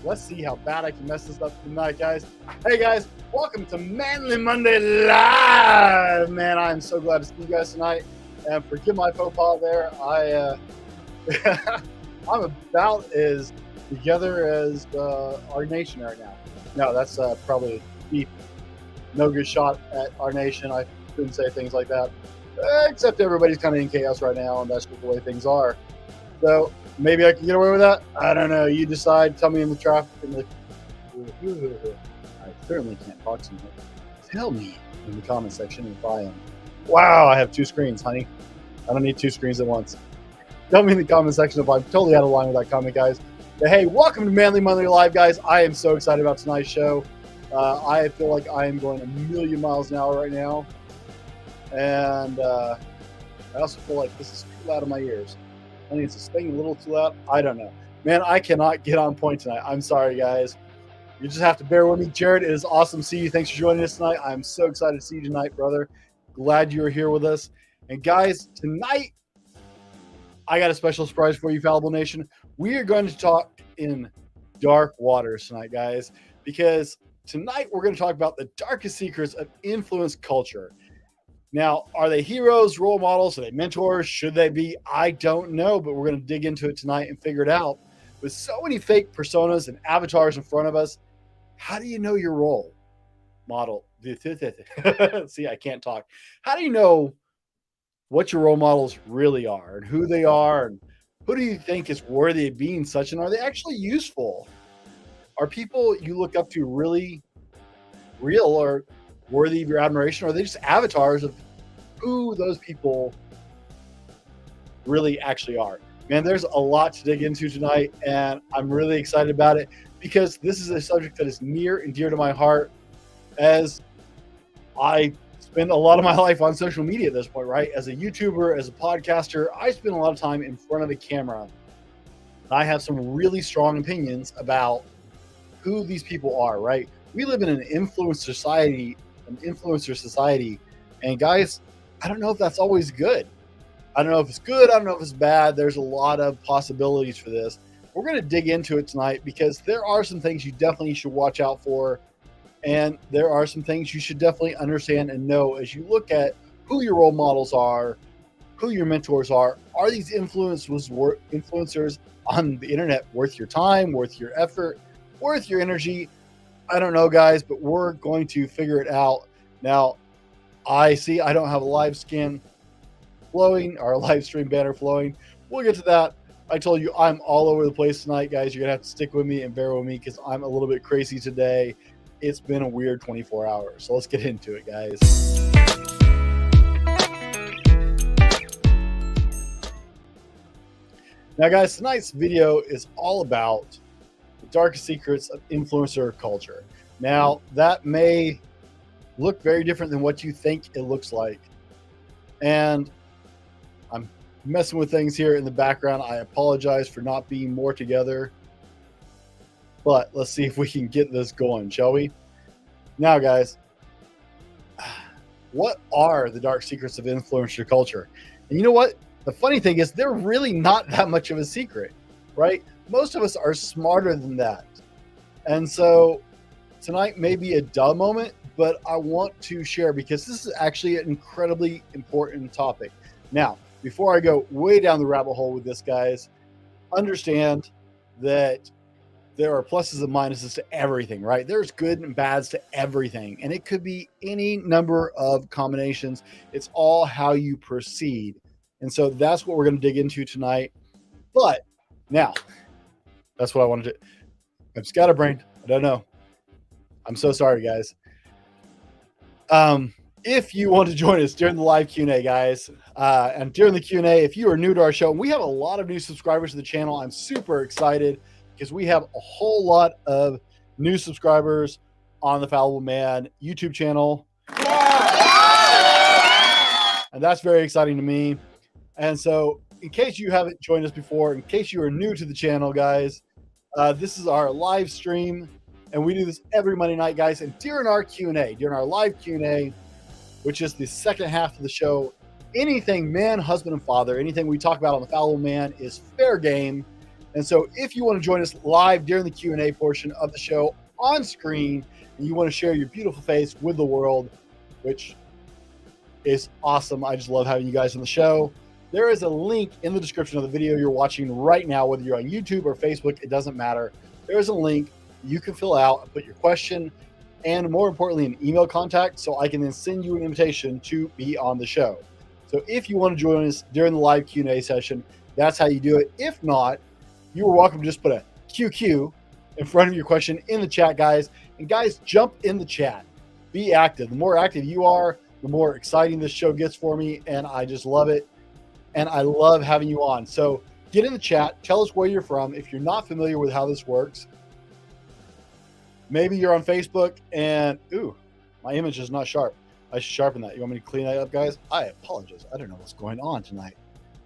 Let's see how bad I can mess this up tonight, guys. Hey, guys, welcome to Manly Monday Live. Man, I'm so glad to see you guys tonight. And forgive my faux pas there. I'm about as together as our nation right now. No, that's probably deep. No good shot at our nation. I shouldn't say things like that. Except everybody's kind of in chaos right now, and that's just the way things are. So maybe I can get away with that. I don't know. You decide. Tell me in the traffic. I certainly can't talk to you. Tell me in the comment section if I am. Wow, I have two screens, honey. I don't need two screens at once. Tell me in the comment section if I'm totally out of line with that comment, guys. But hey, welcome to Manly Monday Live, guys. I am so excited about tonight's show. I feel like I am going a million miles an hour right now. And I also feel like this is too loud in my ears. I think it's a little too loud. I don't know. Man, I cannot get on point tonight. I'm sorry, guys. You just have to bear with me. Jared, it is awesome to see you. Thanks for joining us tonight. I'm so excited to see you tonight, brother. Glad you're here with us. And guys, tonight, I got a special surprise for you, Fallible Nation. We are going to talk in dark waters tonight, guys, because tonight we're going to talk about the darkest secrets of influence culture. Now, are they heroes, role models? Are they mentors? Should they be? I don't know, but we're going to dig into it tonight and figure it out. With so many fake personas and avatars in front of us, how do you know your role model? See, I can't talk. How do you know what your role models really are and who they are and who do you think is worthy of being such, and are they actually useful? Are people you look up to really real or worthy of your admiration, or are they just avatars of who those people really actually are? Man, there's a lot to dig into tonight, and I'm really excited about it because this is a subject that is near and dear to my heart, as I spend a lot of my life on social media at this point, right? As a YouTuber, as a podcaster, I spend a lot of time in front of the camera. I have some really strong opinions about who these people are, right? We live in an influencer society, and guys, I don't know if that's always good. I don't know if it's good. I don't know if it's bad. There's a lot of possibilities for this. We're going to dig into it tonight because there are some things you definitely should watch out for. And there are some things you should definitely understand and know as you look at who your role models are, who your mentors are. Are these influencers on the internet worth your time, worth your effort, worth your energy? I don't know, guys, but we're going to figure it out. Now, I don't have a live skin flowing or a live stream banner flowing. We'll get to that. I told you I'm all over the place tonight, guys. You're going to have to stick with me and bear with me because I'm a little bit crazy today. It's been a weird 24 hours. So let's get into it, guys. Now, guys, tonight's video is all about the darkest secrets of influencer culture. Now, that may look very different than what you think it looks like. And I'm messing with things here in the background. I apologize for not being more together. But let's see if we can get this going, shall we? Now, guys, what are the dark secrets of influencer culture? And you know what? The funny thing is they're really not that much of a secret, right? Most of us are smarter than that. And so tonight may be a duh moment, but I want to share because this is actually an incredibly important topic. Now, before I go way down the rabbit hole with this, guys, understand that there are pluses and minuses to everything, right? There's good and bads to everything. And it could be any number of combinations. It's all how you proceed. And so that's what we're going to dig into tonight. But now, that's what I wanted to. I've scatterbrained. I don't know. I'm so sorry, guys. If you want to join us during the live Q&A, guys, and during the Q&A, if you are new to our show, we have a lot of new subscribers to the channel. I'm super excited because we have a whole lot of new subscribers on the Fallible Man YouTube channel. And that's very exciting to me. And so in case you haven't joined us before, in case you are new to the channel, guys, this is our live stream. And we do this every Monday night, guys. And during our Q&A, during our live Q&A, which is the second half of the show, anything man, husband, and father, anything we talk about on the Fallible Man is fair game. And so if you want to join us live during the Q&A portion of the show on screen, and you want to share your beautiful face with the world, which is awesome. I just love having you guys on the show. There is a link in the description of the video you're watching right now, whether you're on YouTube or Facebook, it doesn't matter. There is a link you can fill out and put your question and, more importantly, an email contact so I can then send you an invitation to be on the show. So if you want to join us during the live Q&A session, that's how you do it. If not, you are welcome to just put a QQ in front of your question in the chat, guys. And guys, jump in the chat. Be active. The more active you are, the more exciting this show gets for me, and I just love it. And I love having you on. So get in the chat. Tell us where you're from. If you're not familiar with how this works, maybe you're on Facebook and, ooh, my image is not sharp. I should sharpen that. You want me to clean that up, guys? I apologize. I don't know what's going on tonight.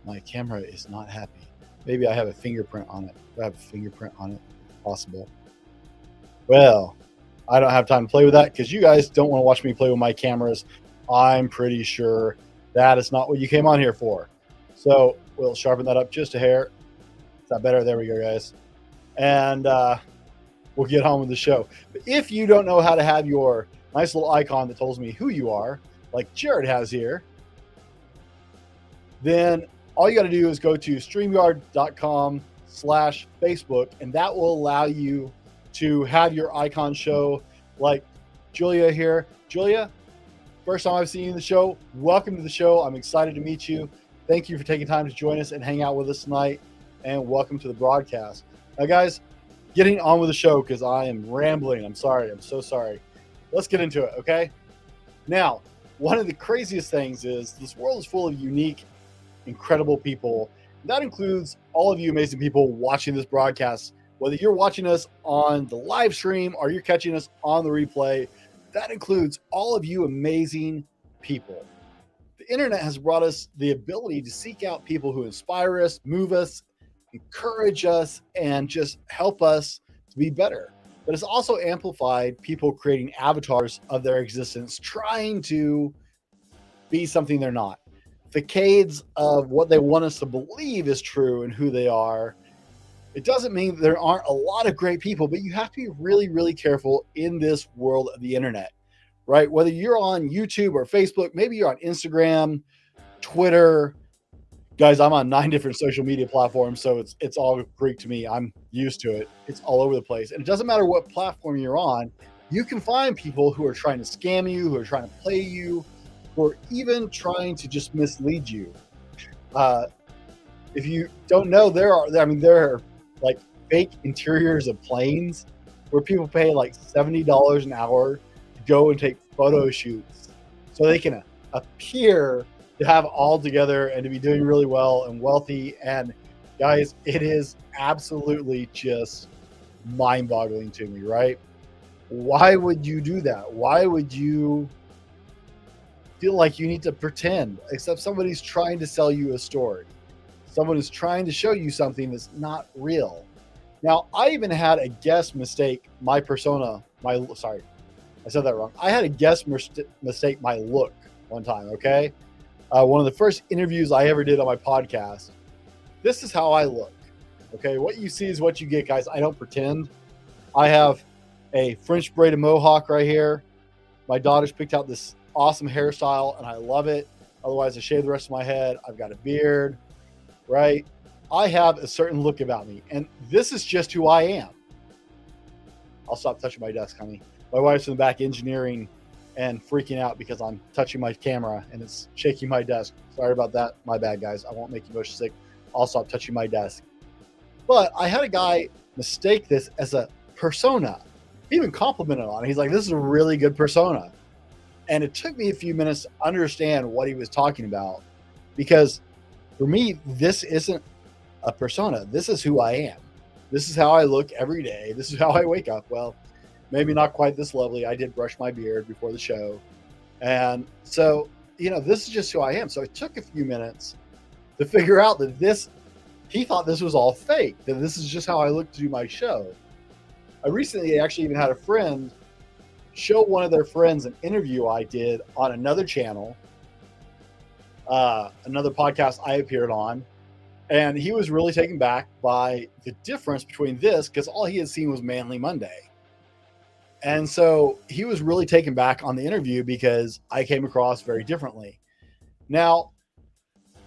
My camera is not happy. Maybe I have a fingerprint on it. Do I have a fingerprint on it? Possible. Well, I don't have time to play with that because you guys don't want to watch me play with my cameras. I'm pretty sure that is not what you came on here for. So we'll sharpen that up just a hair. Is that better? There we go, guys. And we'll get on with the show. But if you don't know how to have your nice little icon that tells me who you are, like Jared has here, then all you got to do is go to StreamYard.com/Facebook, and that will allow you to have your icon show like Julia here. Julia, first time I've seen you in the show. Welcome to the show. I'm excited to meet you. Thank you for taking time to join us and hang out with us tonight, and welcome to the broadcast. Now, guys, getting on with the show because I am rambling. I'm sorry. I'm so sorry. Let's get into it, okay? Now, one of the craziest things is this world is full of unique, incredible people. That includes all of you amazing people watching this broadcast. Whether you're watching us on the live stream or you're catching us on the replay, that includes all of you amazing people. The internet has brought us the ability to seek out people who inspire us, move us, encourage us, and just help us to be better. But it's also amplified people creating avatars of their existence, trying to be something they're not. Facades of what they want us to believe is true and who they are. It doesn't mean that there aren't a lot of great people, but you have to be really, really careful in this world of the internet, right? Whether you're on YouTube or Facebook, maybe you're on Instagram, Twitter. Guys, I'm on 9 different social media platforms, so it's all Greek to me. I'm used to it. It's all over the place. And it doesn't matter what platform you're on, you can find people who are trying to scam you, who are trying to play you, or even trying to just mislead you. If you don't know, there are like fake interiors of planes where people pay like $70 an hour to go and take photo shoots so they can appear to have all together and to be doing really well and wealthy. And guys, it is absolutely just mind-boggling to me, right? Why would you do that? Why would you feel like you need to pretend, except somebody's trying to sell you a story? Someone is trying to show you something that's not real. Now, I even had a guest mistake my persona, I said that wrong. I had a guest mistake my look one time, okay? One of the first interviews I ever did on my podcast. This is how I look, okay? What you see is what you get, guys. I don't pretend. I have a French braided mohawk right here. My daughter's picked out this awesome hairstyle, and I love it. Otherwise, I shave the rest of my head. I've got a beard, right? I have a certain look about me, and this is just who I am. I'll stop touching my desk, honey. My wife's in the back engineering and freaking out because I'm touching my camera and it's shaking my desk. Sorry about that. My bad, guys. I won't make you motion sick. I'll stop touching my desk. But I had a guy mistake this as a persona. He even complimented on it. He's like, this is a really good persona. And it took me a few minutes to understand what he was talking about, because for me, this isn't a persona. This is who I am. This is how I look every day. This is how I wake up. Well, maybe not quite this lovely. I did brush my beard before the show. And so, this is just who I am. So it took a few minutes to figure out that he thought this was all fake, that this is just how I look to do my show. I recently actually even had a friend show one of their friends an interview I did on another channel, another podcast I appeared on. And he was really taken back by the difference between this, because all he had seen was Manly Monday. And so he was really taken back on the interview because I came across very differently. Now,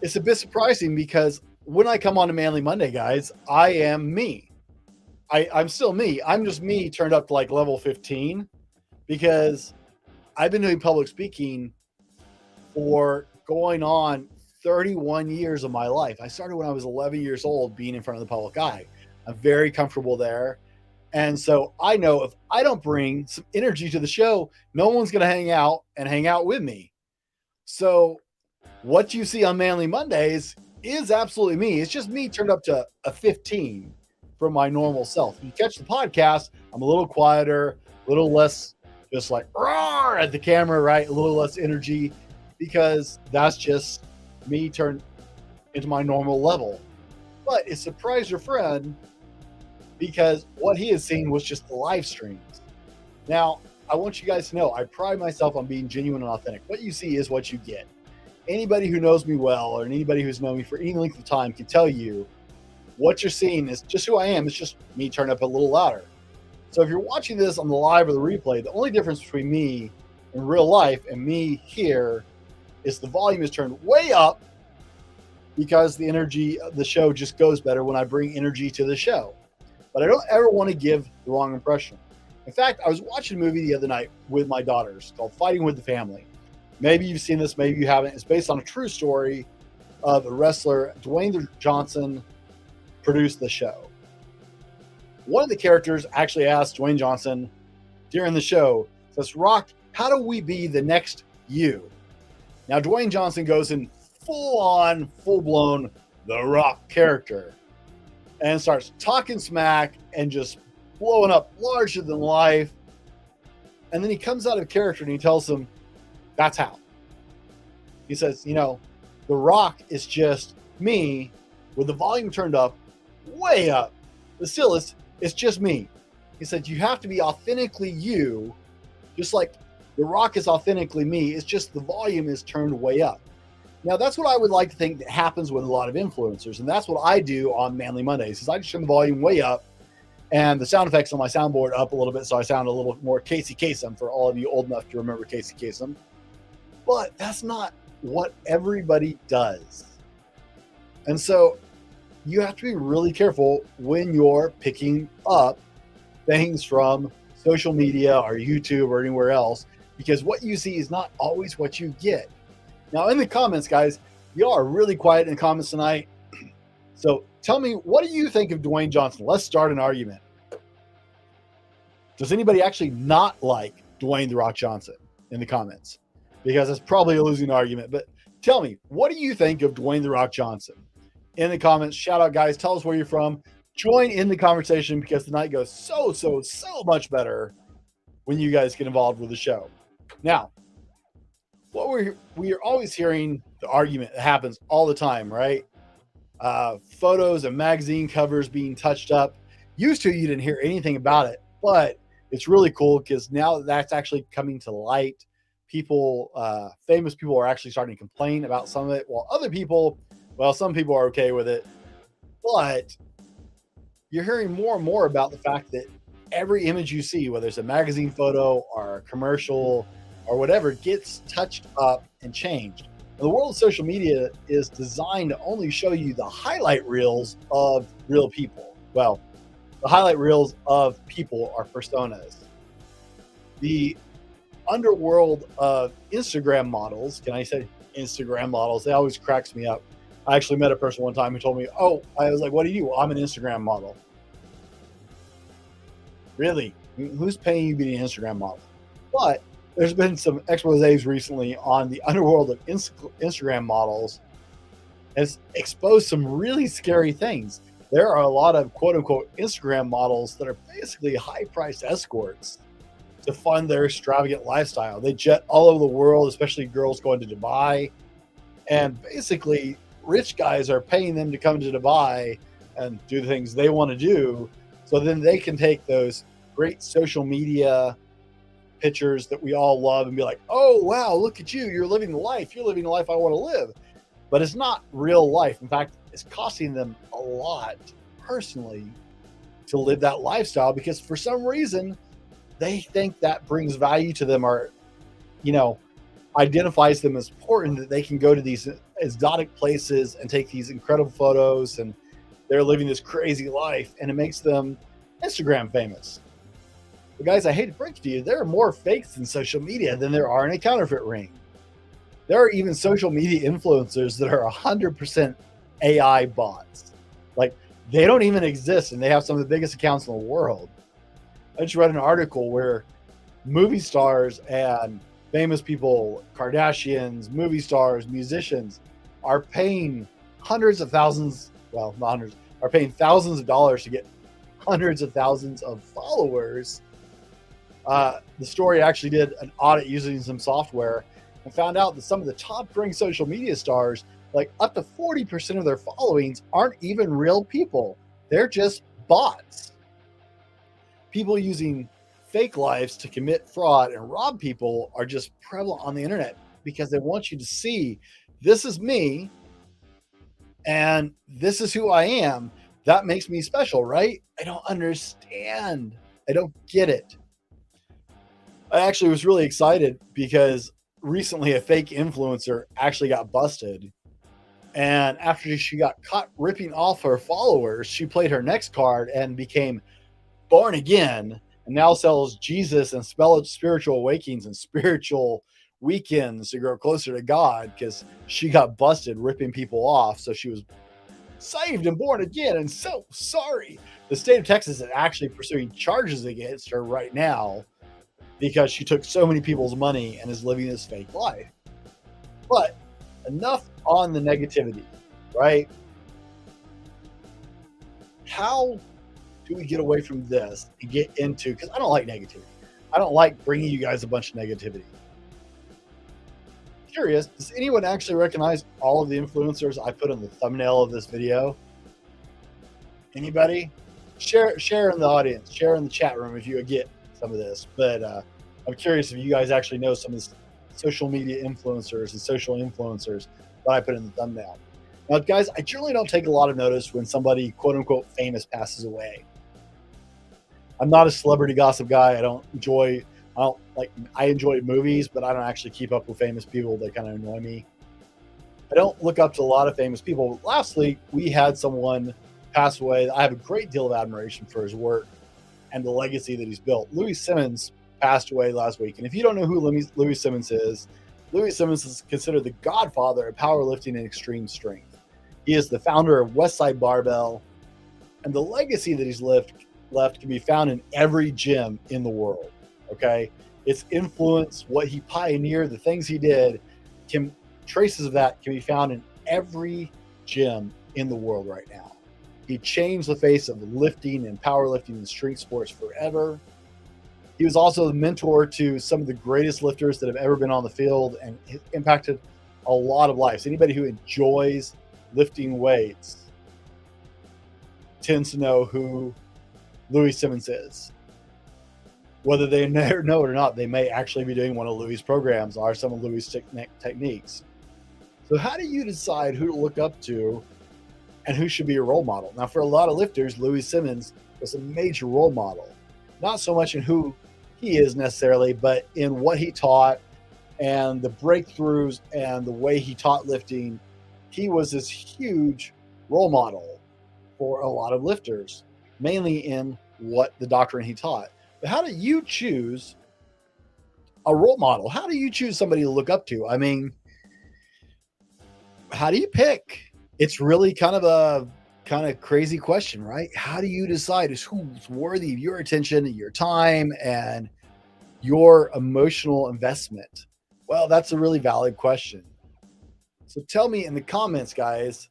it's a bit surprising because when I come on to Manly Monday, guys, I am me. I'm still me. I'm just me turned up to like level 15 because I've been doing public speaking for going on 31 years of my life. I started when I was 11 years old being in front of the public eye. I'm very comfortable there. And so I know if I don't bring some energy to the show, no one's going to hang out with me. So what you see on Manly Mondays is absolutely me. It's just me turned up to a 15 from my normal self. If you catch the podcast, I'm a little quieter, a little less just like roar at the camera, right? A little less energy because that's just me turned into my normal level. But it surprised your friend because what he has seen was just the live streams. Now, I want you guys to know I pride myself on being genuine and authentic. What you see is what you get. Anybody who knows me well or anybody who's known me for any length of time can tell you what you're seeing is just who I am. It's just me turned up a little louder. So if you're watching this on the live or the replay, the only difference between me in real life and me here is the volume is turned way up because the energy of the show just goes better when I bring energy to the show. But I don't ever want to give the wrong impression. In fact, I was watching a movie the other night with my daughters called Fighting with the Family. Maybe you've seen this, maybe you haven't. It's based on a true story of a wrestler. Dwayne Johnson produced the show. One of the characters actually asked Dwayne Johnson during the show, says, Rock, how do we be the next you? Now, Dwayne Johnson goes in full-on, full-blown The Rock character and starts talking smack and just blowing up larger than life. And then he comes out of character and he tells them, that's how. He says, The Rock is just me with the volume turned up, way up. But still, it's just me. He said, you have to be authentically you, just like The Rock is authentically me. It's just the volume is turned way up. Now, that's what I would like to think that happens with a lot of influencers. And that's what I do on Manly Mondays is I just turn the volume way up and the sound effects on my soundboard up a little bit so I sound a little more Casey Kasem for all of you old enough to remember Casey Kasem. But that's not what everybody does. And so you have to be really careful when you're picking up things from social media or YouTube or anywhere else, because what you see is not always what you get. Now, in the comments, guys, y'all are really quiet in the comments tonight. So tell me, what do you think of Dwayne Johnson? Let's start an argument. Does anybody actually not like Dwayne The Rock Johnson in the comments? Because it's probably a losing argument. But tell me, what do you think of Dwayne The Rock Johnson? In the comments, shout out, guys. Tell us where you're from. Join in the conversation because the night goes so much better when you guys get involved with the show. Now, what we are always hearing the argument that happens all the time, right? Photos and magazine covers being touched up. Used to, you didn't hear anything about it, but it's really cool because now that's actually coming to light. People, famous people are actually starting to complain about some of it, while other people, some people are okay with it. But you're hearing more and more about the fact that every image you see, whether it's a magazine photo or a commercial or whatever, gets touched up and changed. The world of social media is designed to only show you the highlight reels of real people. Well, the highlight reels of people are personas. The underworld of Instagram models, can I say Instagram models? They always cracks me up. I actually met a person one time who told me, I was like, what do you do? Well, I'm an Instagram model. Really? Who's paying you to be an Instagram model? But there's been some exposés recently on the underworld of Instagram models. Has exposed some really scary things. There are a lot of quote unquote Instagram models that are basically high priced escorts to fund their extravagant lifestyle. They jet all over the world, especially girls going to Dubai. And basically, rich guys are paying them to come to Dubai and do the things they want to do. So then they can take those great social media pictures that we all love and be like, oh, wow, look at you. You're living the life. You're living the life I want to live. But it's not real life. In fact, is costing them a lot personally to live that lifestyle because for some reason they think that brings value to them or, you know, identifies them as important that they can go to these exotic places and take these incredible photos and they're living this crazy life and it makes them Instagram famous. But guys, I hate to break it to you, there are more fakes in social media than there are in a counterfeit ring. There are even social media influencers that are 100% AI bots. Like they don't even exist and they have some of the biggest accounts in the world. I just read an article where movie stars and famous people, Kardashians, movie stars, musicians are paying hundreds of thousands, well, not hundreds, are paying thousands of dollars to get hundreds of thousands of followers. The story actually did an audit using some software and found out that some of the top growing social media stars, like up to 40% of their followings, aren't even real people. They're just bots. People using fake lives to commit fraud and rob people are just prevalent on the internet because they want you to see this is me and this is who I am. That makes me special, right? I don't understand. I don't get it. I actually was really excited because recently a fake influencer actually got busted. And after she got caught ripping off her followers, she played her next card and became born again and now sells Jesus and spiritual awakenings and spiritual weekends to grow closer to God because she got busted ripping people off. So she was saved and born again and so sorry. The state of Texas is actually pursuing charges against her right now because she took so many people's money and is living this fake life. But enough on the negativity, right? How do we get away from this and get into, because I don't like negativity. I don't like bringing you guys a bunch of negativity. Curious, does anyone actually recognize all of the influencers I put in the thumbnail of this video? Anybody? Share in the audience, share in the chat room if you get some of this. But I'm curious if you guys actually know some of the social media influencers and social influencers that I put in the thumbnail. Now, guys, I generally don't take a lot of notice when somebody, quote unquote, famous passes away. I'm not a celebrity gossip guy. I enjoy movies, but I don't actually keep up with famous people. They kind of annoy me. I don't look up to a lot of famous people. Lastly, we had someone pass away. I have a great deal of admiration for his work and the legacy that he's built. Louis Simmons passed away last week. And if you don't know who Louis Simmons is considered the godfather of powerlifting and extreme strength. He is the founder of Westside Barbell, and the legacy that he's left can be found in every gym in the world. Okay, its influence, what he pioneered, the things he did, traces of that can be found in every gym in the world right now. He changed the face of lifting and powerlifting and strength sports forever. He was also the mentor to some of the greatest lifters that have ever been on the field and impacted a lot of lives. Anybody who enjoys lifting weights tends to know who Louis Simmons is. Whether they know it or not, they may actually be doing one of Louis' programs or some of Louis' techniques. So how do you decide who to look up to and who should be a role model? Now, for a lot of lifters, Louis Simmons was a major role model. Not so much in who he is necessarily, but in what he taught and the breakthroughs and the way he taught lifting. He was this huge role model for a lot of lifters, mainly in what the doctrine he taught. But how do you choose a role model? How do you choose somebody to look up to? I mean, how do you pick? It's really kind of a crazy question, right? How do you decide who's worthy of your attention, your time, and your emotional investment? Well, that's a really valid question. So tell me in the comments, guys,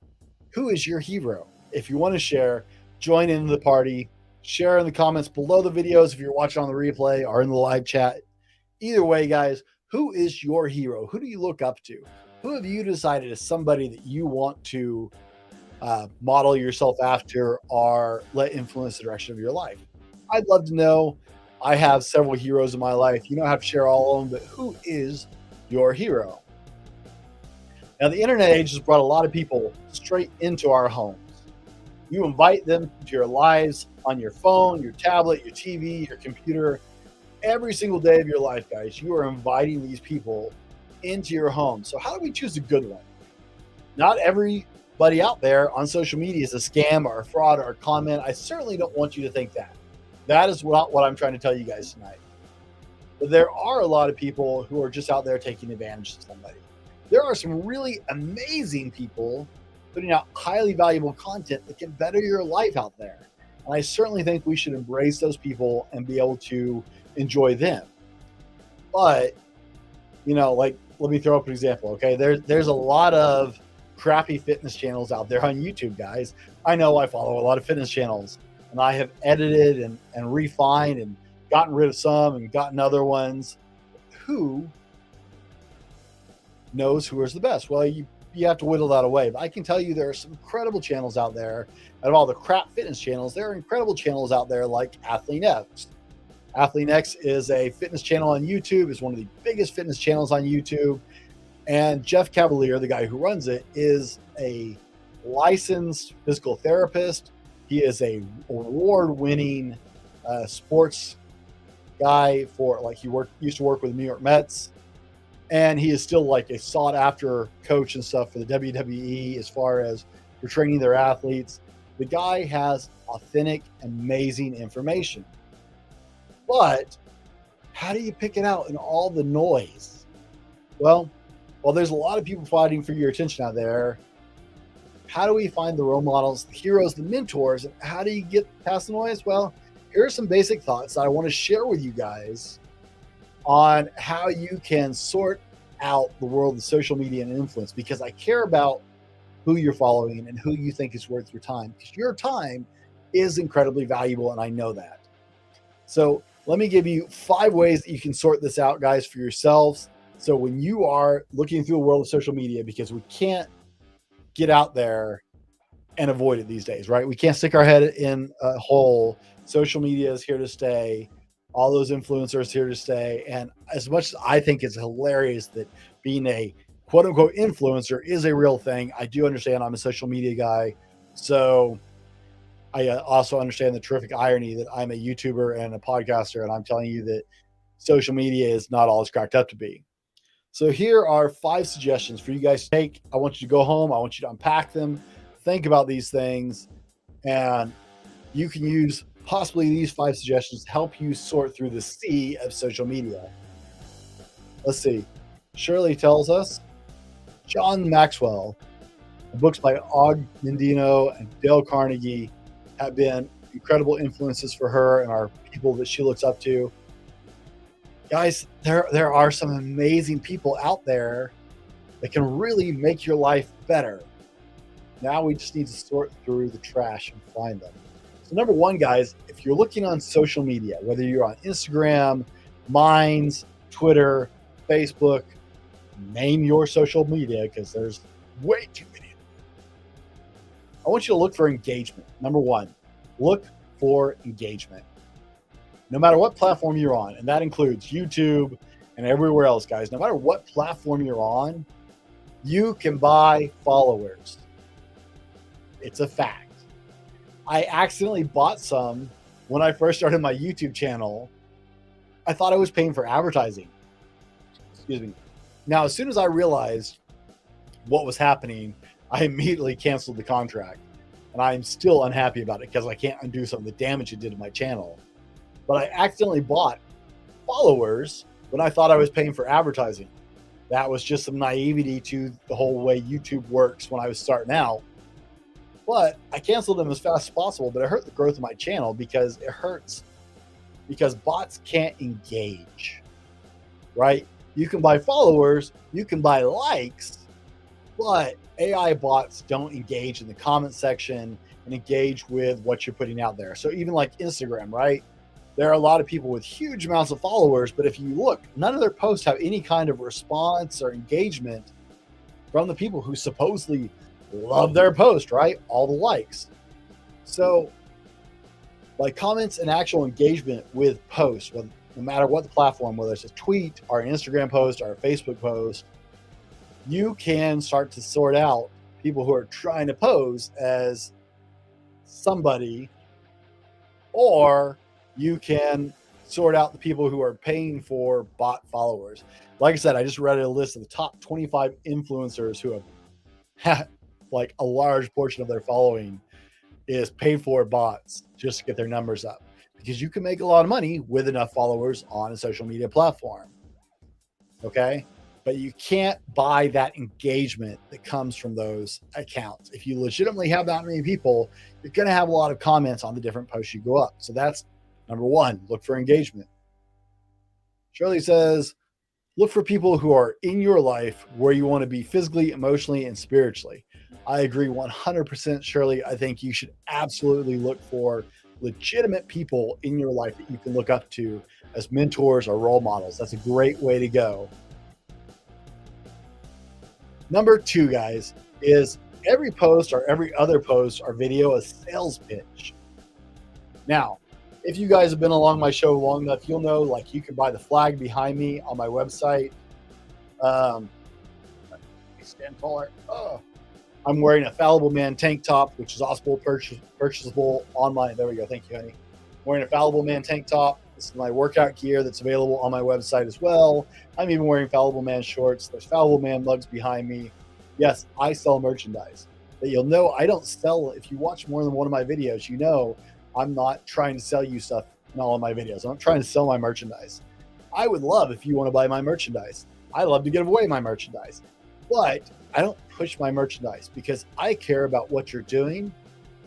who is your hero? If you want to share, join in the party. Share in the comments below the videos if you're watching on the replay or in the live chat. Either way, guys, who is your hero? Who do you look up to? Who have you decided is somebody that you want to model yourself after or let influence the direction of your life? I'd love to know. I have several heroes in my life. You don't have to share all of them, but who is your hero? Now, the internet age has brought a lot of people straight into our homes. You invite them to your lives on your phone, your tablet, your TV, your computer. Every single day of your life, guys, you are inviting these people into your home. So how do we choose a good one? Not everybody out there on social media is a scam or a fraud or a comment. I certainly don't want you to think that. That is not what I'm trying to tell you guys tonight. But there are a lot of people who are just out there taking advantage of somebody. There are some really amazing people putting out highly valuable content that can better your life out there. And I certainly think we should embrace those people and be able to enjoy them. But, like, let me throw up an example, okay? There's a lot of crappy fitness channels out there on YouTube, guys. I know I follow a lot of fitness channels, and I have edited and refined and gotten rid of some and gotten other ones. Who knows who is the best? Well, you have to whittle that away. But I can tell you there are some incredible channels out there. Out of all the crap fitness channels, there are incredible channels out there like AthleanX. AthleanX is a fitness channel on YouTube. It's one of the biggest fitness channels on YouTube. And Jeff Cavalier, the guy who runs it, is a licensed physical therapist. He is a award-winning sports guy used to work with the New York Mets. And he is still like a sought after coach and stuff for the WWE as far as for training their athletes. The guy has authentic, amazing information. But how do you pick it out in all the noise? Well, there's a lot of people fighting for your attention out there. How do we find the role models, the heroes, the mentors, and how do you get past the noise? Well, here are some basic thoughts that I want to share with you guys on how you can sort out the world of social media and influence, because I care about who you're following and who you think is worth your time, because your time is incredibly valuable, and I know that. So let me give you 5 ways that you can sort this out, guys, for yourselves. So when you are looking through the world of social media, because we can't get out there and avoid it these days, right? We can't stick our head in a hole. Social media is here to stay. All those influencers here to stay. And as much as I think it's hilarious that being a quote unquote influencer is a real thing, I do understand I'm a social media guy. So I also understand the terrific irony that I'm a YouTuber and a podcaster, and I'm telling you that social media is not all it's cracked up to be. So here are 5 suggestions for you guys to take. I want you to go home. I want you to unpack them, think about these things, and you can use possibly these 5 suggestions to help you sort through the sea of social media. Let's see. Shirley tells us John Maxwell, the books by Og Mandino and Dale Carnegie have been incredible influences for her and are people that she looks up to. Guys, there are some amazing people out there that can really make your life better. Now we just need to sort through the trash and find them. So number 1, guys, if you're looking on social media, whether you're on Instagram, Minds, Twitter, Facebook, name your social media because there's way too many. I want you to look for engagement. Number 1, look for engagement. No matter what platform you're on, and that includes YouTube and everywhere else, guys, no matter what platform you're on, you can buy followers. It's a fact. I accidentally bought some when I first started my YouTube channel. I thought I was paying for advertising. Excuse me. Now, as soon as I realized what was happening, I immediately canceled the contract. And I'm still unhappy about it because I can't undo some of the damage it did to my channel. But I accidentally bought followers when I thought I was paying for advertising. That was just some naivety to the whole way YouTube works when I was starting out. But I canceled them as fast as possible, but it hurt the growth of my channel because it hurts. Because bots can't engage, right? You can buy followers, you can buy likes, but AI bots don't engage in the comment section and engage with what you're putting out there. So even like Instagram, right? There are a lot of people with huge amounts of followers, but if you look, none of their posts have any kind of response or engagement from the people who supposedly love their post, right? All the likes. So like comments and actual engagement with posts, no matter what the platform, whether it's a tweet or an Instagram post or a Facebook post, you can start to sort out people who are trying to pose as somebody, or you can sort out the people who are paying for bot followers. Like I said, I just read a list of the top 25 influencers who have had like a large portion of their following is paid for bots just to get their numbers up, because you can make a lot of money with enough followers on a social media platform. Okay. But you can't buy that engagement that comes from those accounts. If you legitimately have that many people, you're going to have a lot of comments on the different posts you go up. So that's number one, look for engagement. Shirley says, look for people who are in your life where you want to be physically, emotionally, and spiritually. I agree 100%, Shirley. I think you should absolutely look for legitimate people in your life that you can look up to as mentors or role models. That's a great way to go. Number two, guys, is every post or every other post or video a sales pitch. Now, if you guys have been along my show long enough, you'll know like you can buy the flag behind me on my website. Stand taller. Oh, I'm wearing a Fallible Man tank top, which is also purchasable online. There we go. Thank you, honey. I'm wearing a Fallible Man tank top. This is my workout gear that's available on my website as well. I'm even wearing Fallible Man shorts. There's Fallible Man mugs behind me. Yes, I sell merchandise. But you'll know I don't sell. If you watch more than one of my videos, you know I'm not trying to sell you stuff in all of my videos. I'm not trying to sell my merchandise. I would love if you want to buy my merchandise. I love to give away my merchandise. But I don't push my merchandise because I care about what you're doing,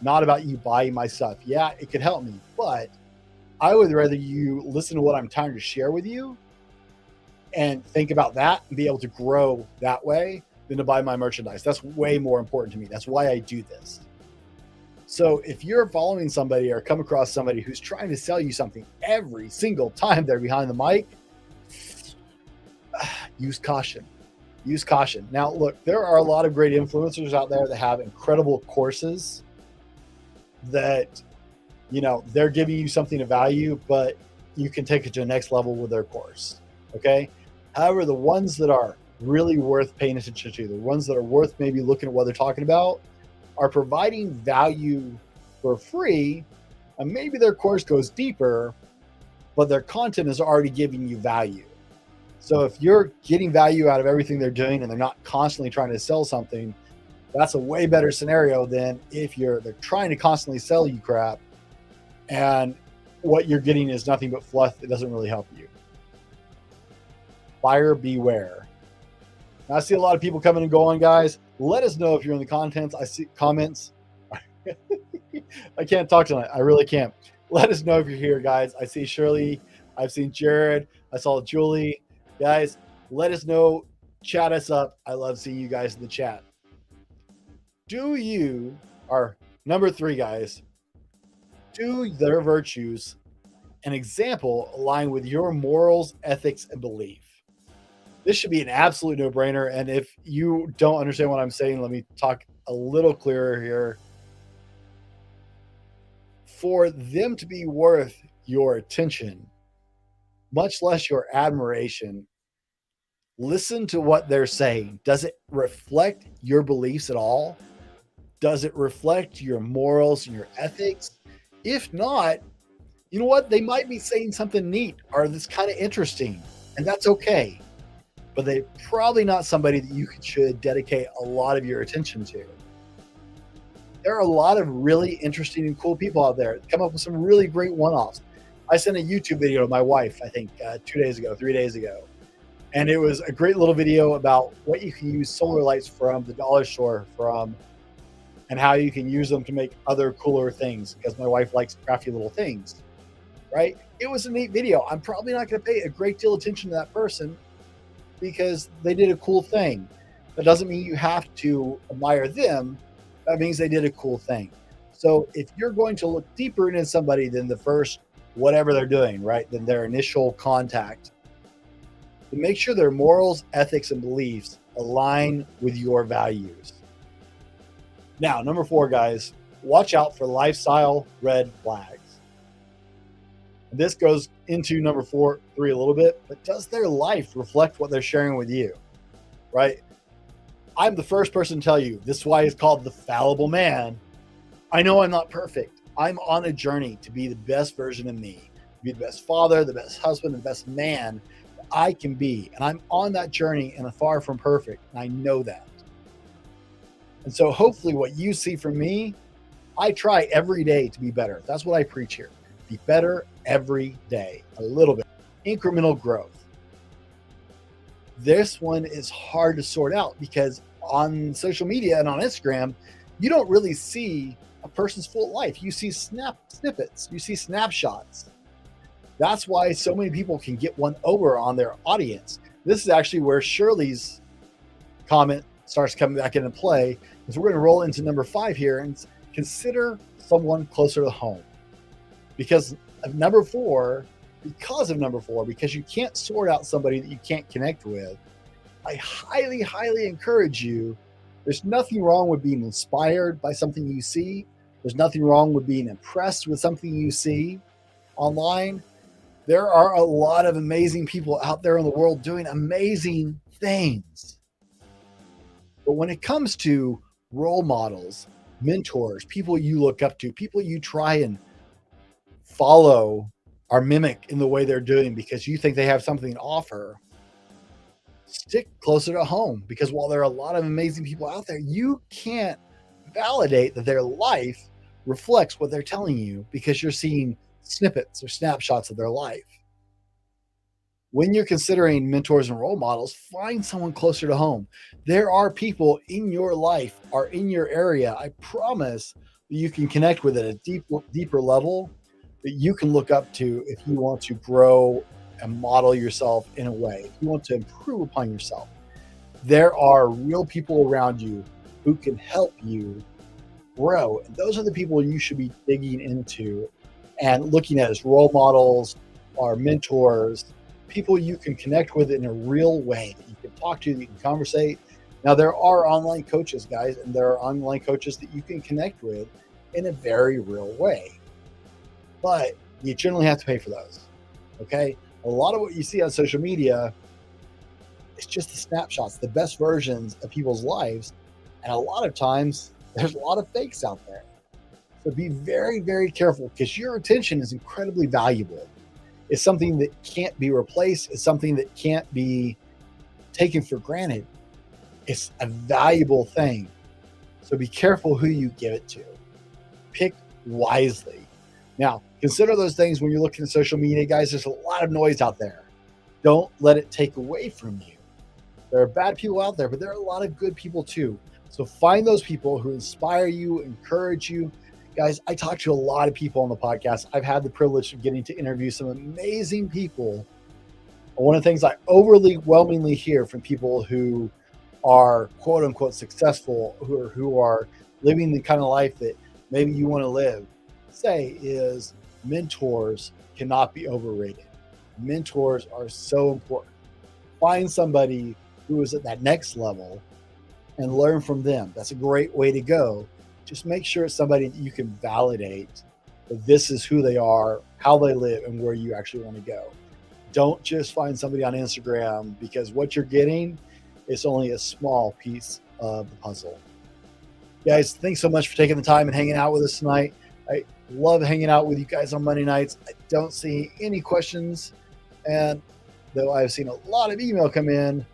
not about you buying my stuff. Yeah, it could help me, but I would rather you listen to what I'm trying to share with you and think about that and be able to grow that way than to buy my merchandise. That's way more important to me. That's why I do this. So if you're following somebody or come across somebody who's trying to sell you something every single time they're behind the mic, use caution. Use caution. Now, look, there are a lot of great influencers out there that have incredible courses that, you know, they're giving you something of value, but you can take it to the next level with their course. Okay. However, the ones that are really worth paying attention to, the ones that are worth maybe looking at what they're talking about, are providing value for free. And maybe their course goes deeper, but their content is already giving you value. So if you're getting value out of everything they're doing and they're not constantly trying to sell something, that's a way better scenario than if they're trying to constantly sell you crap and what you're getting is nothing but fluff that doesn't really help you. Buyer beware. Now, I see a lot of people coming and going, guys. Let us know if you're in the contents. I see comments. I can't talk tonight. I really can't. Let us know if you're here, guys. I see Shirley. I've seen Jared. I saw Julie. Guys, let us know. Chat us up. I love seeing you guys in the chat. Do you, or number three, guys, do their virtues and example align with your morals, ethics, and belief? This should be an absolute no-brainer. And if you don't understand what I'm saying, let me talk a little clearer here. For them to be worth your attention, much less your admiration, listen to what they're saying. Does it reflect your beliefs at all? Does it reflect your morals and your ethics? If not, you know what? They might be saying something neat or that's kind of interesting, and that's okay. But they're probably not somebody that you should dedicate a lot of your attention to. There are a lot of really interesting and cool people out there that come up with some really great one-offs. I sent a YouTube video to my wife, I think 3 days ago. And it was a great little video about what you can use solar lights from the dollar store from and how you can use them to make other cooler things, because my wife likes crafty little things, right? It was a neat video. I'm probably not going to pay a great deal of attention to that person because they did a cool thing. That doesn't mean you have to admire them. That means they did a cool thing. So if you're going to look deeper into somebody than the first whatever they're doing, right, than their initial contact, to make sure their morals, ethics, and beliefs align with your values. Now, number 4, guys, watch out for lifestyle red flags. This goes into number 3 a little bit, but does their life reflect what they're sharing with you, right? I'm the first person to tell you this is why it's called the fallible man. I know I'm not perfect. I'm on a journey to be the best version of me, to be the best father, the best husband, the best man that I can be. And I'm on that journey and I'm far from perfect. And I know that. And so hopefully what you see from me, I try every day to be better. That's what I preach here. Be better every day, a little bit. Incremental growth. This one is hard to sort out because on social media and on Instagram, you don't really see a person's full life. You see snippets, you see snapshots. That's why so many people can get one over on their audience. This is actually where Shirley's comment starts coming back into play. So we're going to roll into number 5 here and consider someone closer to home. Because number 4, because you can't sort out somebody that you can't connect with, I highly, highly encourage you. There's nothing wrong with being inspired by something you see. There's nothing wrong with being impressed with something you see online. There are a lot of amazing people out there in the world doing amazing things. But when it comes to role models, mentors, people you look up to, people you try and follow or mimic in the way they're doing because you think they have something to offer, stick closer to home. Because while there are a lot of amazing people out there, you can't validate that their life reflects what they're telling you because you're seeing snippets or snapshots of their life. When you're considering mentors and role models, find someone closer to home. There are people in your life or in your area, I promise, that you can connect with at a deeper level that you can look up to if you want to grow and model yourself in a way. If you want to improve upon yourself, there are real people around you who can help you grow. And those are the people you should be digging into and looking at as role models or mentors, people you can connect with in a real way, that you can talk to, that you can conversate. Now, there are online coaches, guys, and there are online coaches that you can connect with in a very real way. But you generally have to pay for those, okay? A lot of what you see on social media is just the snapshots, the best versions of people's lives. And a lot of times, there's a lot of fakes out there. So be very, very careful because your attention is incredibly valuable. It's something that can't be replaced. It's something that can't be taken for granted. It's a valuable thing. So be careful who you give it to. Pick wisely. Now, consider those things when you're looking at social media, guys. There's a lot of noise out there. Don't let it take away from you. There are bad people out there, but there are a lot of good people too. So find those people who inspire you, encourage you. Guys, I talk to a lot of people on the podcast. I've had the privilege of getting to interview some amazing people. And one of the things I overwhelmingly hear from people who are quote unquote successful, who are living the kind of life that maybe you want to live, say is mentors cannot be overrated. Mentors are so important. Find somebody who is at that next level and learn from them. That's a great way to go. Just make sure it's somebody that you can validate that this is who they are, how they live, and where you actually want to go. Don't just find somebody on Instagram because what you're getting is only a small piece of the puzzle. Guys, thanks so much for taking the time and hanging out with us tonight. I love hanging out with you guys on Monday nights. I don't see any questions, and though I've seen a lot of email come in,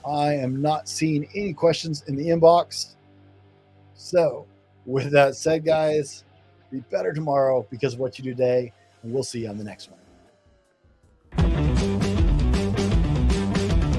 I am not seeing any questions in the inbox. So with that said, guys, be better tomorrow because of what you do today, and we'll see you on the next one.